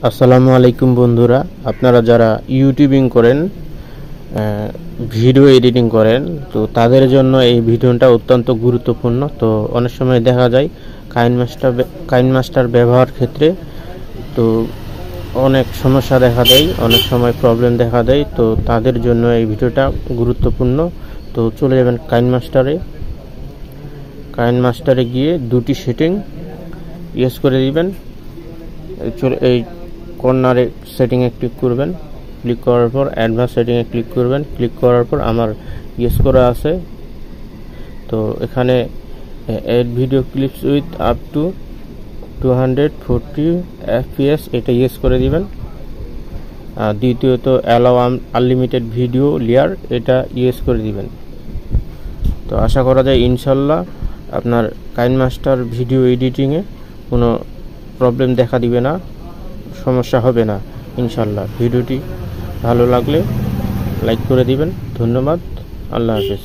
আসসালামু আলাইকুম বন্ধুরা, আপনারা যারা ইউটিউবিং করেন, ভিডিও এডিটিং করেন, তো তাদের জন্য এই ভিডিওটা অত্যন্ত গুরুত্বপূর্ণ। তো অনেক সময় দেখা যায় কাইনমাস্টার ব্যবহার ক্ষেত্রে তো অনেক সমস্যা দেখা দেয়, অনেক সময় প্রবলেম দেখা দেয়। তো তাদের জন্য এই ভিডিওটা গুরুত্বপূর্ণ। তো চলে যাবেন কাইনমাস্টারে গিয়ে দুটি সেটিং ইউজ করে দিবেন। এই কর্নারে সেটিংয়ে ক্লিক করবেন, ক্লিক করার পর অ্যাডভান্স সেটিংয়ে ক্লিক করবেন। ক্লিক করার পর আমার ইউজ করা আছে, তো এখানে add video clips with up to 240 fps এটা ইউজ করে দিবেন। দ্বিতীয়ত অ্যালাউ আনলিমিটেড ভিডিও লেয়ার এটা ইউজ করে দিবেন। তো আশা করা যায় ইনশাল্লাহ আপনার কাইনমাস্টার ভিডিও এডিটিংয়ে কোনো প্রবলেম দেখা দিবে না, সমস্যা হবে না ইনশাল্লাহ। ভিডিওটি ভালো লাগলে লাইক করে দিবেন। ধন্যবাদ, আল্লাহ হাফেজ।